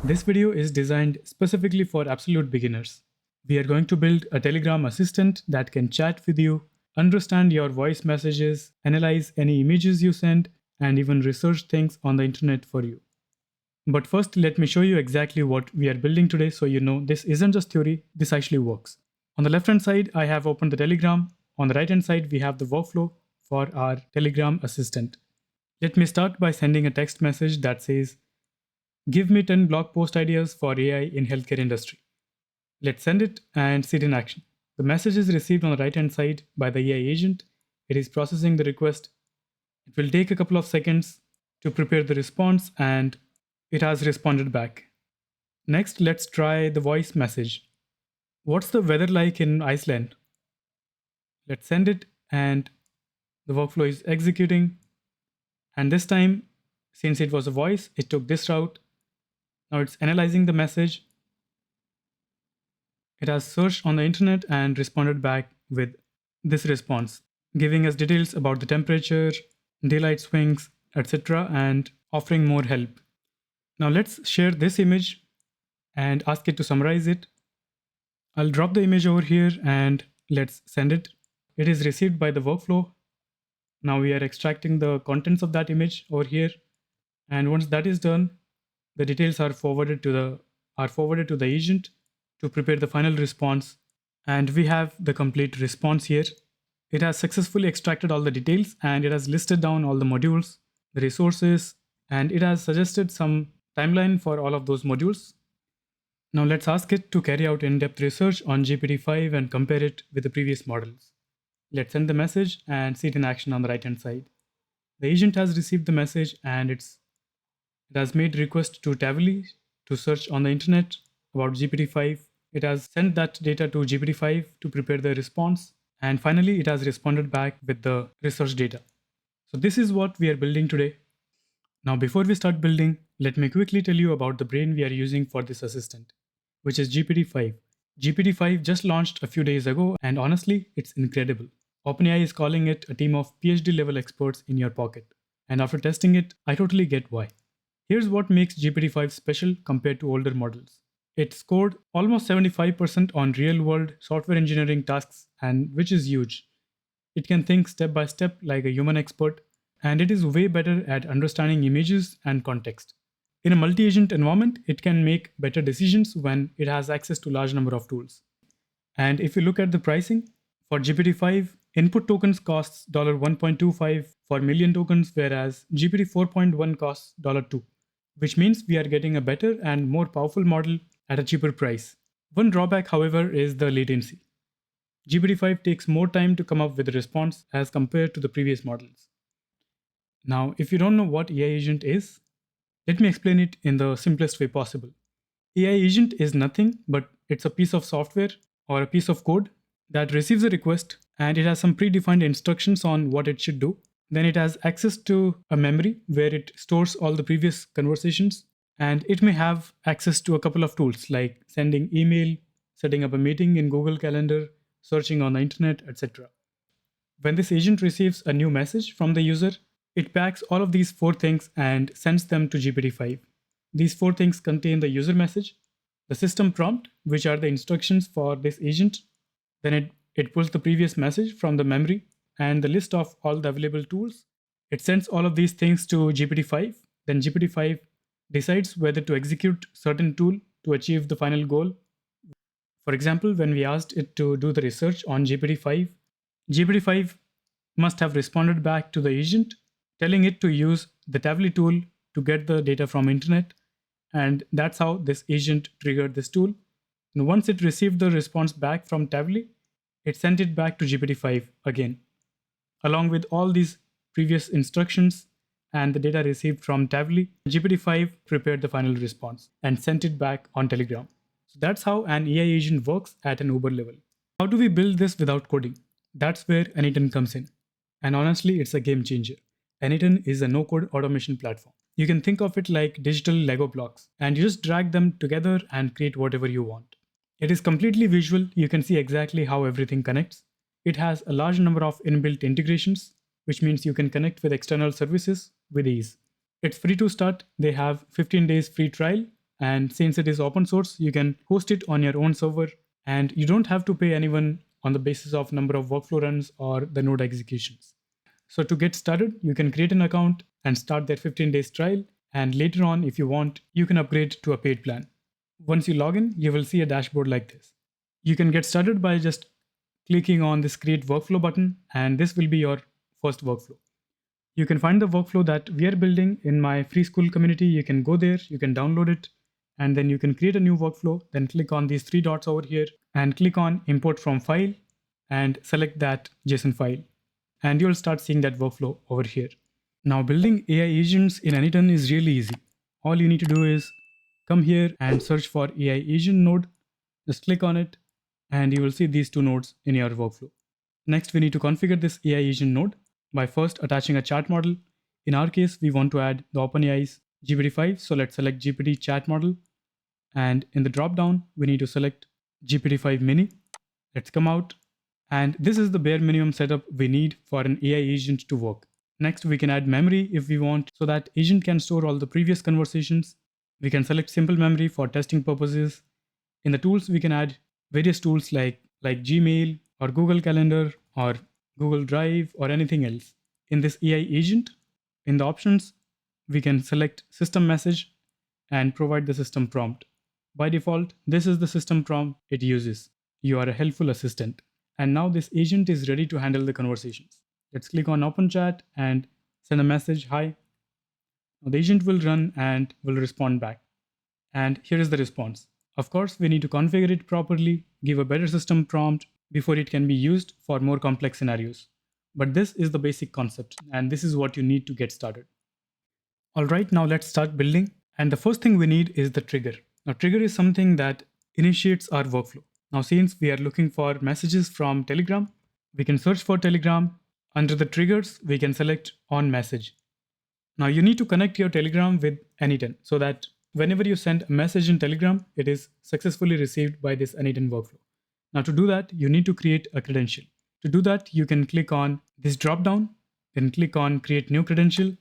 This video is designed specifically for absolute beginners. We are going to build a Telegram assistant that can chat with you, understand your voice messages, analyze any images you send, and even research things on the internet for you. But first, let me show you exactly what we are building today so you know this isn't just theory, this actually works. On the left hand side, I have opened the Telegram. On the right hand side, we have the workflow for our Telegram assistant. Let me start by sending a text message that says, "Give me 10 blog post ideas for AI in healthcare industry." Let's send it and see it in action. The message is received on the right hand side by the AI agent. It is processing the request. It will take a couple of seconds to prepare the response, and it has responded back. Next, let's try the voice message. "What's the weather like in Iceland?" Let's send it, and the workflow is executing. And this time, since it was a voice, it took this route. Now it's analyzing the message. It has searched on the internet and responded back with this response, giving us details about the temperature, daylight swings, etc., and offering more help. Now let's share this image and ask it to summarize it. I'll drop the image over here and let's send it. It is received by the workflow. Now we are extracting the contents of that image over here. And once that is done, the details are forwarded to the agent to prepare the final response. And we have the complete response here. It has successfully extracted all the details, and it has listed down all the modules, the resources, and it has suggested some timeline for all of those modules. Now let's ask it to carry out in-depth research on GPT-5 and compare it with the previous models. Let's send the message and see it in action on the right hand side. The agent has received the message, and it has made request to Tavily to search on the internet about GPT-5. It has sent that data to GPT-5 to prepare the response, and finally it has responded back with the research data. So this is what we are building today. Now before we start building, let me quickly tell you about the brain we are using for this assistant, which is GPT-5. GPT-5 just launched a few days ago, and honestly, it's incredible. OpenAI is calling it a team of PhD level experts in your pocket. And after testing it, I totally get why. Here's what makes GPT-5 special compared to older models. It scored almost 75% on real-world software engineering tasks, and which is huge. It can think step by step like a human expert, and it is way better at understanding images and context. In a multi-agent environment, it can make better decisions when it has access to a large number of tools. And if you look at the pricing, for GPT-5, input tokens costs $1.25 for million tokens, whereas GPT 4.1 costs $2, which means we are getting a better and more powerful model at a cheaper price. One drawback, however, is the latency. GPT-5 takes more time to come up with a response as compared to the previous models. Now, if you don't know what AI agent is, let me explain it in the simplest way possible. AI agent is nothing but it's a piece of software or a piece of code that receives a request, and it has some predefined instructions on what it should do. Then it has access to a memory where it stores all the previous conversations, and it may have access to a couple of tools like sending email, setting up a meeting in Google Calendar, searching on the internet, etc. When this agent receives a new message from the user, it packs all of these 4 things and sends them to GPT-5. These 4 things contain the user message, the system prompt, which are the instructions for this agent. Then it pulls the previous message from the memory and the list of all the available tools. It sends all of these things to GPT-5. Then GPT-5 decides whether to execute certain tool to achieve the final goal. For example, when we asked it to do the research on GPT-5, GPT-5 must have responded back to the agent, telling it to use the Tavily tool to get the data from internet. And that's how this agent triggered this tool. And once it received the response back from Tavily, it sent it back to GPT-5 again, along with all these previous instructions and the data received from Tavily. GPT-5 prepared the final response and sent it back on Telegram. So that's how an AI agent works at an Uber level. How do we build this without coding? That's where n8n comes in. And honestly, it's a game changer. n8n is a no-code automation platform. You can think of it like digital Lego blocks, and you just drag them together and create whatever you want. It is completely visual. You can see exactly how everything connects. It has a large number of inbuilt integrations, which means you can connect with external services with ease. It's free to start. They have 15 days free trial, And since it is open source, you can host it on your own server, and you don't have to pay anyone on the basis of number of workflow runs or the node executions. So to get started, you can create an account and start their 15 days trial. And later on, if you want, you can upgrade to a paid plan. Once you log in, you will see a dashboard like this. You can get started by just clicking on this create workflow button, and this will be your first workflow. You can find the workflow that we are building in my free Skool community. You can go there, you can download it, and then you can create a new workflow. Then click on these three dots over here and click on import from file and select that JSON file. And you'll start seeing that workflow over here. Now building AI agents in N8N is really easy. All you need to do is come here and search for AI agent node. Just click on it and you will see these two nodes in your workflow. Next, we need to configure this AI agent node by first attaching a chat model. In our case, we want to add the OpenAI's GPT-5. So let's select GPT chat model. And in the dropdown, we need to select GPT-5 mini. Let's come out. And this is the bare minimum setup we need for an AI agent to work. Next, we can add memory if we want, so that agent can store all the previous conversations. We can select simple memory for testing purposes. In the tools, we can add various tools like Gmail or Google Calendar or Google Drive or anything else. In this AI agent, in the options, we can select system message and provide the system prompt. By default, this is the system prompt it uses. You are a helpful assistant. And now this agent is ready to handle the conversations. Let's click on open chat and send a message, hi. Now the agent will run and will respond back. And here is the response. Of course, we need to configure it properly, give a better system prompt before it can be used for more complex scenarios. But this is the basic concept, and this is what you need to get started. All right, now let's start building. And the first thing we need is the trigger. Now, trigger is something that initiates our workflow. Now, since we are looking for messages from Telegram, we can search for Telegram. Under the triggers, we can select on message. Now, you need to connect your Telegram with N8N so that whenever you send a message in Telegram, it is successfully received by this N8N workflow. Now, to do that, you need to create a credential. To do that, you can click on this dropdown, then click on create new credential.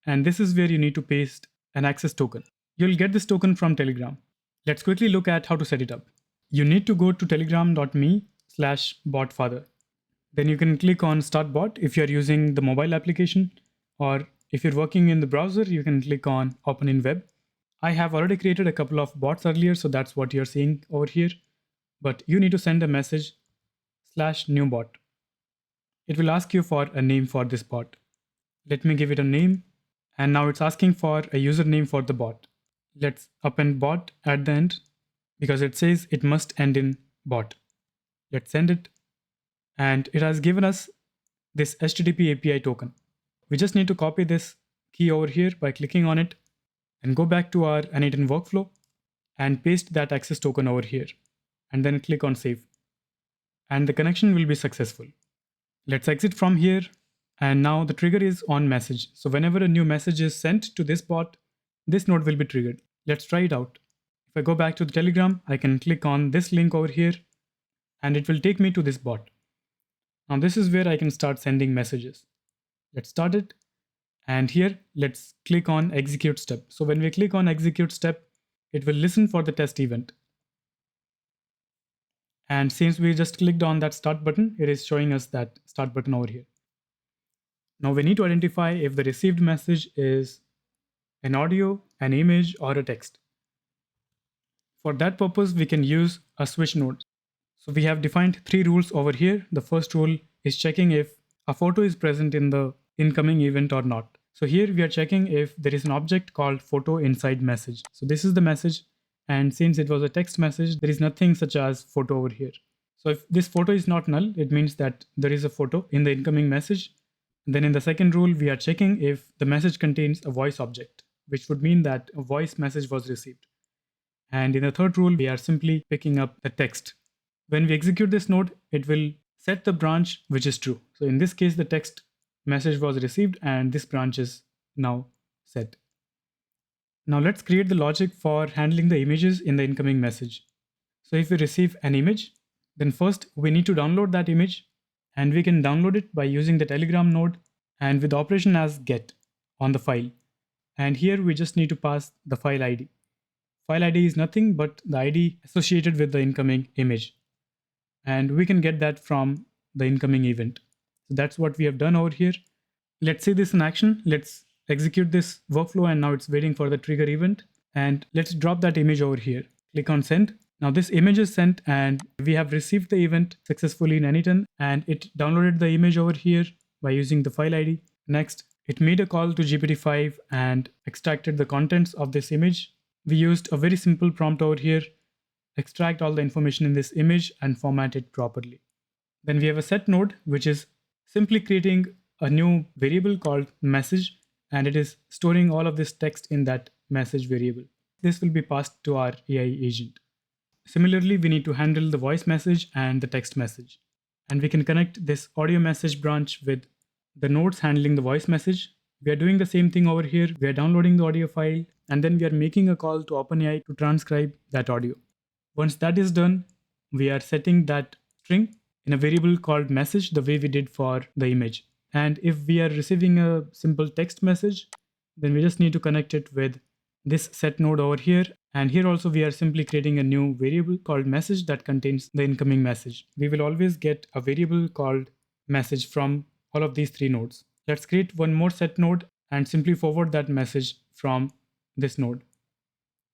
And this is where you need to paste an access token. You'll get this token from Telegram. Let's quickly look at how to set it up. You need to go to telegram.me/botfather. Then you can click on start bot if you're using the mobile application, or if you're working in the browser, you can click on open in web. I have already created a couple of bots earlier, so that's what you're seeing over here. But you need to send a message /new bot. It will ask you for a name for this bot. Let me give it a name. And now it's asking for a username for the bot. Let's append bot at the end because it says it must end in bot. Let's send it. And it has given us this HTTP API token. We just need to copy this key over here by clicking on it and go back to our N8N workflow and paste that access token over here. And then click on save. And the connection will be successful. Let's exit from here. And now the trigger is on message. So whenever a new message is sent to this bot, this node will be triggered. Let's try it out. If I go back to the Telegram, I can click on this link over here and it will take me to this bot. Now this is where I can start sending messages. Let's start it. And here, let's click on execute step. So when we click on execute step, it will listen for the test event. And since we just clicked on that start button, it is showing us that start button over here. Now we need to identify if the received message is an audio, an image, or a text. For that purpose, we can use a switch node. So we have defined 3 rules over here. The first rule is checking if a photo is present in the incoming event or not. So here we are checking if there is an object called photo inside message. So this is the message. And since it was a text message, there is nothing such as photo over here. So if this photo is not null, it means that there is a photo in the incoming message. Then in the second rule, we are checking if the message contains a voice object, which would mean that a voice message was received. And in the third rule, we are simply picking up the text. When we execute this node, it will set the branch which is true. So in this case, the text message was received and this branch is now set. Now let's create the logic for handling the images in the incoming message. So if we receive an image, then first we need to download that image. And we can download it by using the Telegram node and with the operation as get on the file. And here we just need to pass the file ID. File ID is nothing but the ID associated with the incoming image. And we can get that from the incoming event. So that's what we have done over here. Let's see this in action. Let's execute this workflow, and now it's waiting for the trigger event. And let's drop that image over here. Click on send. Now this image is sent and we have received the event successfully in N8N, and it downloaded the image over here by using the file ID. Next, it made a call to GPT-5 and extracted the contents of this image. We used a very simple prompt over here: extract all the information in this image and format it properly. Then we have a set node, which is simply creating a new variable called message, and it is storing all of this text in that message variable. This will be passed to our AI agent. Similarly, we need to handle the voice message and the text message. And we can connect this audio message branch with the nodes handling the voice message. We are doing the same thing over here. We are downloading the audio file, and then we are making a call to OpenAI to transcribe that audio. Once that is done, we are setting that string in a variable called message, the way we did for the image. And if we are receiving a simple text message, then we just need to connect it with this set node over here. And here also we are simply creating a new variable called message that contains the incoming message. We will always get a variable called message from all of these three nodes. Let's create one more set node and simply forward that message from this node.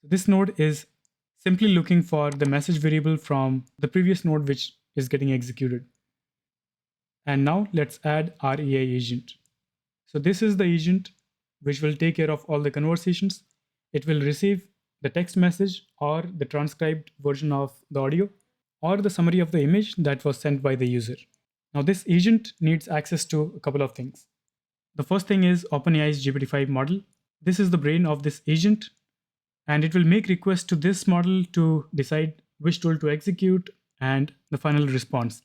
This node is simply looking for the message variable from the previous node which is getting executed. And now let's add our AI agent. So this is the agent which will take care of all the conversations. It will receive the text message or the transcribed version of the audio or the summary of the image that was sent by the user. Now this agent needs access to a couple of things. The first thing is OpenAI's GPT-5 model. This is the brain of this agent, and it will make requests to this model to decide which tool to execute and the final response.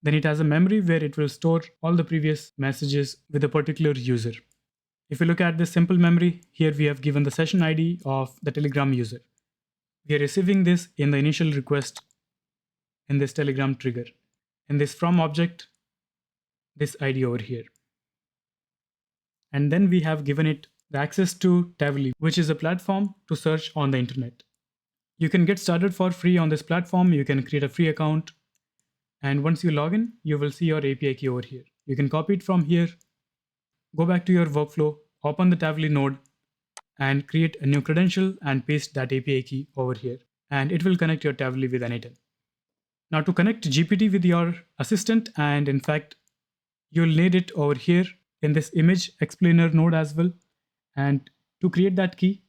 Then it has a memory where it will store all the previous messages with a particular user. If you look at this simple memory, here we have given the session ID of the Telegram user. We are receiving this in the initial request in this Telegram trigger. In this from object, this ID over here. And then we have given it the access to Tavily, which is a platform to search on the internet. You can get started for free on this platform. You can create a free account. And once you log in, you will see your API key over here. You can copy it from here, go back to your workflow, open the Tavily node, and create a new credential and paste that API key over here. And it will connect your Tavily with N8N. Now to connect GPT with your assistant, and in fact, you'll need it over here in this image explainer node as well. And to create that key,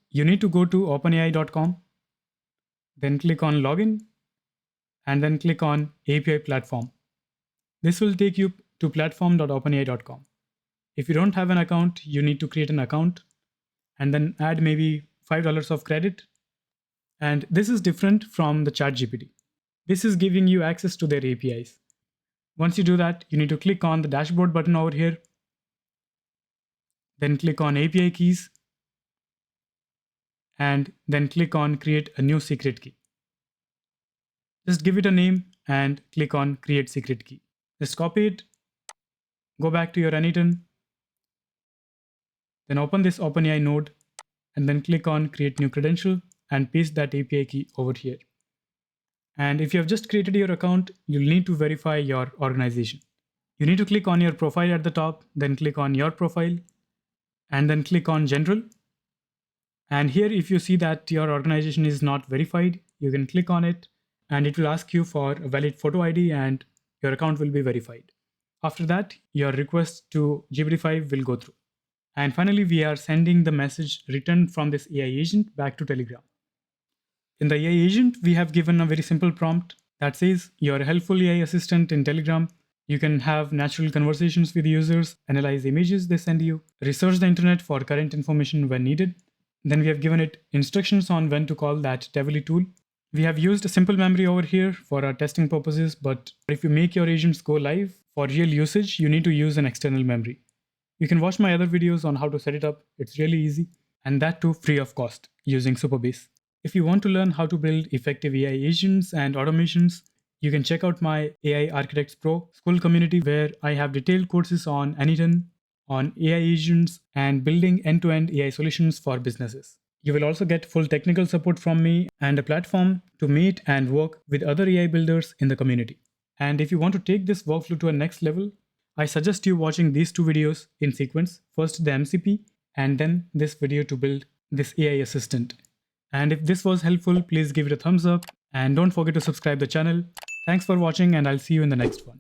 you need to go to openai.com, then click on login, and then click on API platform. This will take you to platform.openai.com. If you don't have an account, you need to create an account and then add maybe $5 of credit. And this is different from the ChatGPT. This is giving you access to their APIs. Once you do that, you need to click on the dashboard button over here. Then click on API keys. And then click on create a new secret key. Just give it a name and click on create secret key. Just copy it. Go back to your N8N. Then open this OpenAI node and then click on create new credential and paste that API key over here. And if you have just created your account, you'll need to verify your organization. You need to click on your profile at the top, then click on your profile, and then click on general. And here, if you see that your organization is not verified, you can click on it and it will ask you for a valid photo ID and your account will be verified. After that, your request to GPT-5 will go through. And finally, we are sending the message returned from this AI agent back to Telegram. In the AI agent, we have given a very simple prompt that says, you're a helpful AI assistant in Telegram. You can have natural conversations with users, analyze images they send you, research the internet for current information when needed. Then we have given it instructions on when to call that Tavily tool. We have used a simple memory over here for our testing purposes, but if you make your agents go live for real usage, you need to use an external memory. You can watch my other videos on how to set it up. It's really easy, and that too free of cost using Superbase. If you want to learn how to build effective AI agents and automations, you can check out my AI Architects Pro Skool community, where I have detailed courses on N8N, on AI agents, and building end-to-end AI solutions for businesses. You will also get full technical support from me and a platform to meet and work with other AI builders in the community. And if you want to take this workflow to a next level, I suggest you watching these two videos in sequence. First the MCP and then this video to build this AI assistant. And if this was helpful, please give it a thumbs up and don't forget to subscribe the channel. Thanks for watching and I'll see you in the next one.